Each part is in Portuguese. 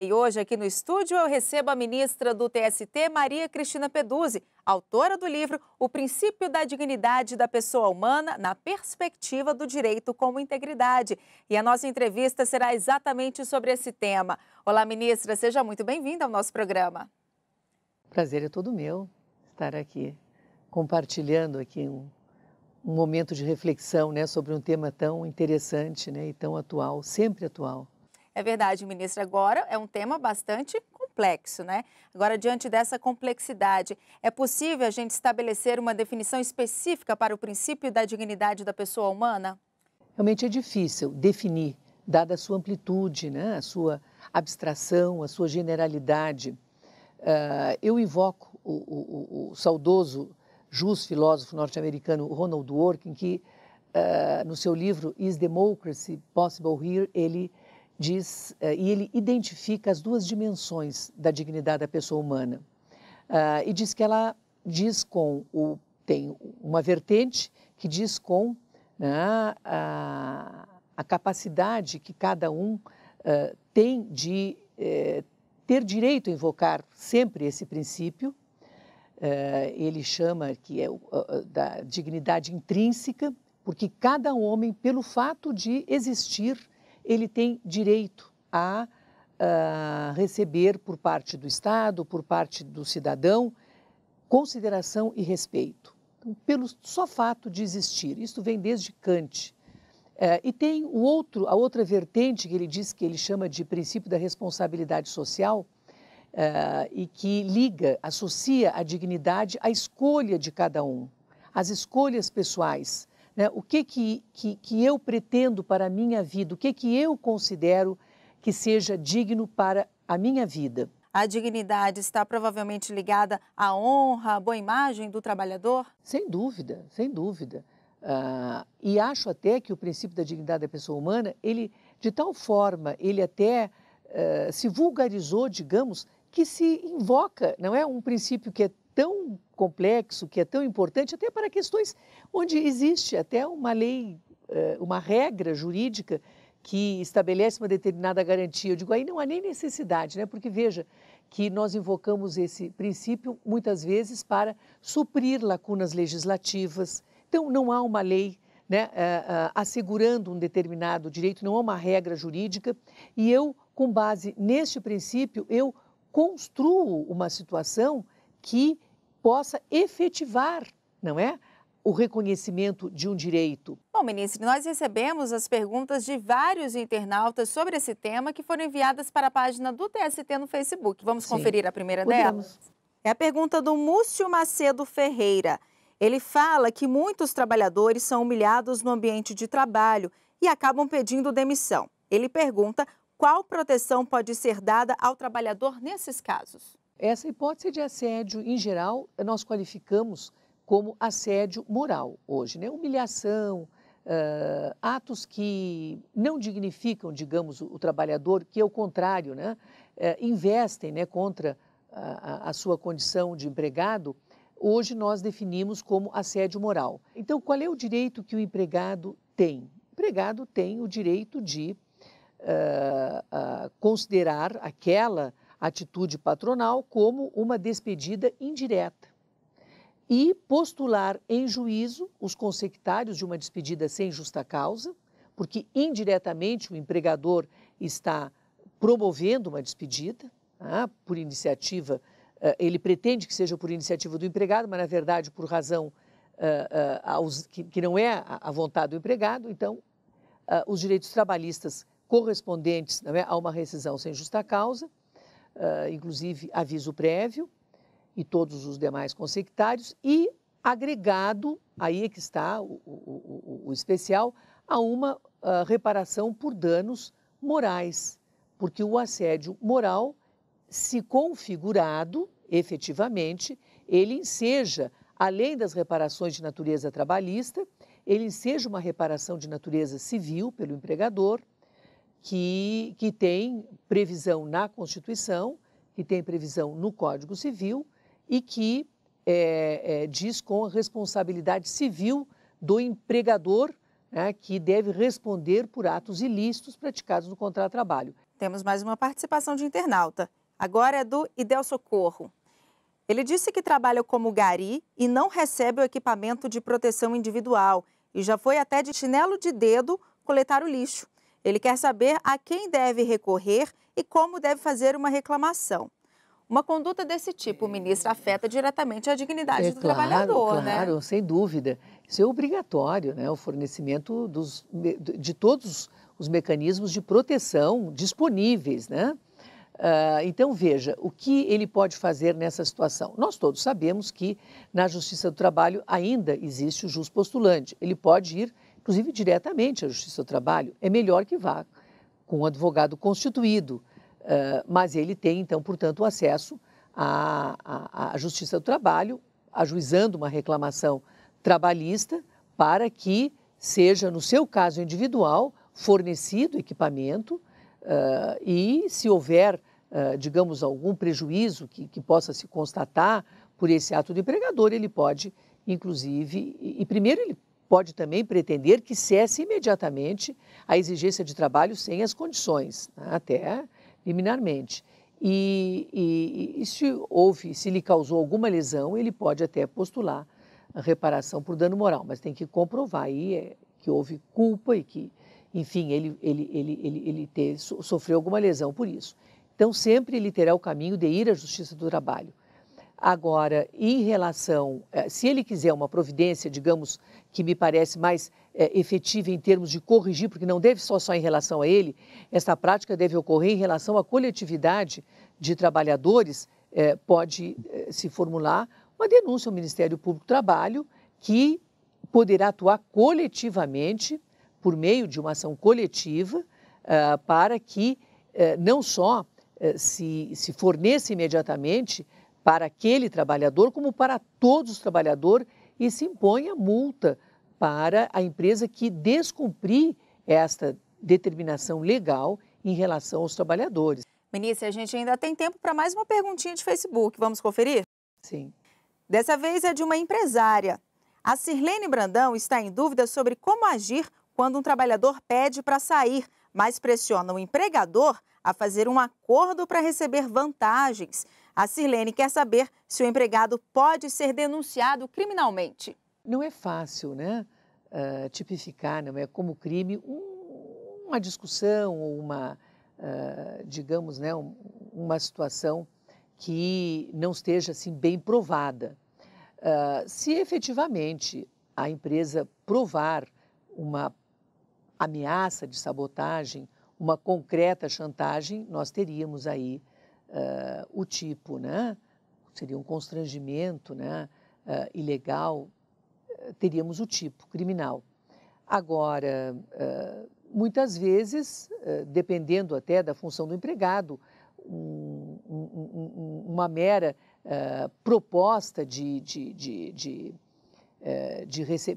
E hoje, aqui no estúdio, eu recebo a ministra do TST, Maria Cristina Peduzzi, autora do livro O Princípio da Dignidade da Pessoa Humana na Perspectiva do Direito como Integridade. E a nossa entrevista será exatamente sobre esse tema. Olá, ministra, seja muito bem-vinda ao nosso programa. Prazer é todo meu estar aqui, compartilhando aqui um momento de reflexão, né, sobre um tema tão interessante, né, e tão atual, sempre atual. É verdade, ministra. Agora é um tema bastante complexo, né? Agora, diante dessa complexidade, é possível a gente estabelecer uma definição específica para o princípio da dignidade da pessoa humana? Realmente é difícil definir, dada a sua amplitude, né, a sua abstração, a sua generalidade. Eu invoco o saudoso justo filósofo norte-americano Ronald Dworkin, que no seu livro Is Democracy Possible Here, ele diz, e ele identifica as duas dimensões da dignidade da pessoa humana. E diz que ela tem uma vertente que diz com, né, a capacidade que cada um tem de ter direito a invocar sempre esse princípio. Ele chama que é da dignidade intrínseca, porque cada homem, pelo fato de existir, ele tem direito a receber por parte do Estado, por parte do cidadão, consideração e respeito. Então, pelo só fato de existir, isso vem desde Kant. E tem a outra vertente que ele diz que ele chama de princípio da responsabilidade social, e que associa a dignidade à escolha de cada um, às escolhas pessoais. Né? O que eu pretendo para a minha vida, o que eu considero que seja digno para a minha vida. A dignidade está provavelmente ligada à honra, à boa imagem do trabalhador? Sem dúvida, sem dúvida. E acho até que o princípio da dignidade da pessoa humana, ele, de tal forma, ele até se vulgarizou, digamos, que se invoca, não é um princípio que é tão complexo, que é tão importante, até para questões onde existe até uma lei, uma regra jurídica que estabelece uma determinada garantia. Eu digo, aí não há nem necessidade, né? Porque veja que nós invocamos esse princípio muitas vezes para suprir lacunas legislativas. Então, não há uma lei, né, assegurando um determinado direito, não há uma regra jurídica, e eu, com base neste princípio, eu construo uma situação que possa efetivar, não é, o reconhecimento de um direito. Bom, ministra, nós recebemos as perguntas de vários internautas sobre esse tema que foram enviadas para a página do TST no Facebook. Vamos Sim, conferir a primeira podemos. delas? É a pergunta do Múcio Macedo Ferreira. Ele fala que muitos trabalhadores são humilhados no ambiente de trabalho e acabam pedindo demissão. Ele pergunta qual proteção pode ser dada ao trabalhador nesses casos. Essa hipótese de assédio, em geral, nós qualificamos como assédio moral hoje, né? Humilhação, atos que não dignificam, digamos, o trabalhador, que ao contrário, né, investem, né, contra a sua condição de empregado, hoje nós definimos como assédio moral. Então, qual é o direito que o empregado tem? O empregado tem o direito de considerar aquela atitude patronal como uma despedida indireta e postular em juízo os consectários de uma despedida sem justa causa, porque indiretamente o empregador está promovendo uma despedida, por iniciativa, ele pretende que seja por iniciativa do empregado, mas na verdade por razão que não é a vontade do empregado. Então, os direitos trabalhistas correspondentes, não é, a uma rescisão sem justa causa, inclusive aviso prévio e todos os demais consectários, e agregado, aí é que está o especial, a uma reparação por danos morais, porque o assédio moral, se configurado efetivamente, ele enseja, além das reparações de natureza trabalhista, ele enseja uma reparação de natureza civil pelo empregador, que tem previsão na Constituição, que tem previsão no Código Civil e que diz com a responsabilidade civil do empregador, né, que deve responder por atos ilícitos praticados no contrato de trabalho. Temos mais uma participação de internauta. Agora é do Idel Socorro. Ele disse que trabalha como gari e não recebe o equipamento de proteção individual e já foi até de chinelo de dedo coletar o lixo. Ele quer saber a quem deve recorrer e como deve fazer uma reclamação. Uma conduta desse tipo, ministra, afeta diretamente a dignidade do trabalhador, né? Claro, sem dúvida. Isso é obrigatório, né? O fornecimento de todos os mecanismos de proteção disponíveis, né? Então, veja, o que ele pode fazer nessa situação? Nós todos sabemos que na Justiça do Trabalho ainda existe o jus postulante. Ele pode ir, inclusive, diretamente à Justiça do Trabalho. É melhor que vá com um advogado constituído. Mas ele tem, então, portanto, o acesso à Justiça do Trabalho, ajuizando uma reclamação trabalhista para que seja, no seu caso individual, fornecido equipamento e, se houver, digamos, algum prejuízo que possa se constatar por esse ato do empregador, ele pode, inclusive, e primeiro ele pode também pretender que cesse imediatamente a exigência de trabalho sem as condições, né, até liminarmente. E se lhe causou alguma lesão, ele pode até postular a reparação por dano moral, mas tem que comprovar aí que houve culpa e que, enfim, ele sofreu alguma lesão por isso. Então, sempre ele terá o caminho de ir à Justiça do Trabalho. Agora, em relação, se ele quiser uma providência, digamos, que me parece mais efetiva em termos de corrigir, porque não deve só em relação a ele, essa prática deve ocorrer em relação à coletividade de trabalhadores, pode se formular uma denúncia ao Ministério Público do Trabalho, que poderá atuar coletivamente, por meio de uma ação coletiva, para que não só se forneça imediatamente para aquele trabalhador, como para todos os trabalhadores, e se imponha multa para a empresa que descumprir esta determinação legal em relação aos trabalhadores. Ministra, a gente ainda tem tempo para mais uma perguntinha de Facebook. Vamos conferir? Sim. Dessa vez é de uma empresária. A Sirlene Brandão está em dúvida sobre como agir quando um trabalhador pede para sair, mas pressiona o empregador a fazer um acordo para receber vantagens. A Sirlene quer saber se o empregado pode ser denunciado criminalmente. Não é fácil, né, tipificar, não é, como crime uma discussão ou uma, digamos, né, uma situação que não esteja assim bem provada. Se efetivamente a empresa provar uma ameaça de sabotagem, uma concreta chantagem, nós teríamos aí o tipo, né? Seria um constrangimento, né? Ilegal, teríamos o tipo criminal. Agora, muitas vezes, dependendo até da função do empregado, uma mera proposta de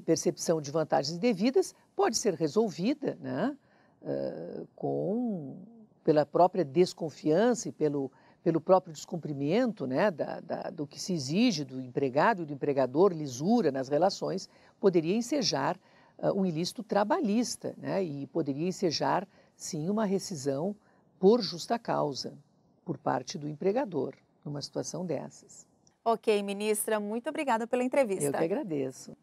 percepção de vantagens indevidas pode ser resolvida, né? Pela própria desconfiança e pelo próprio descumprimento, né, do que se exige do empregado e do empregador, lisura nas relações, poderia ensejar um ilícito trabalhista, né, e poderia ensejar, sim, uma rescisão por justa causa por parte do empregador, numa situação dessas. Ok, ministra, muito obrigada pela entrevista. Eu que agradeço.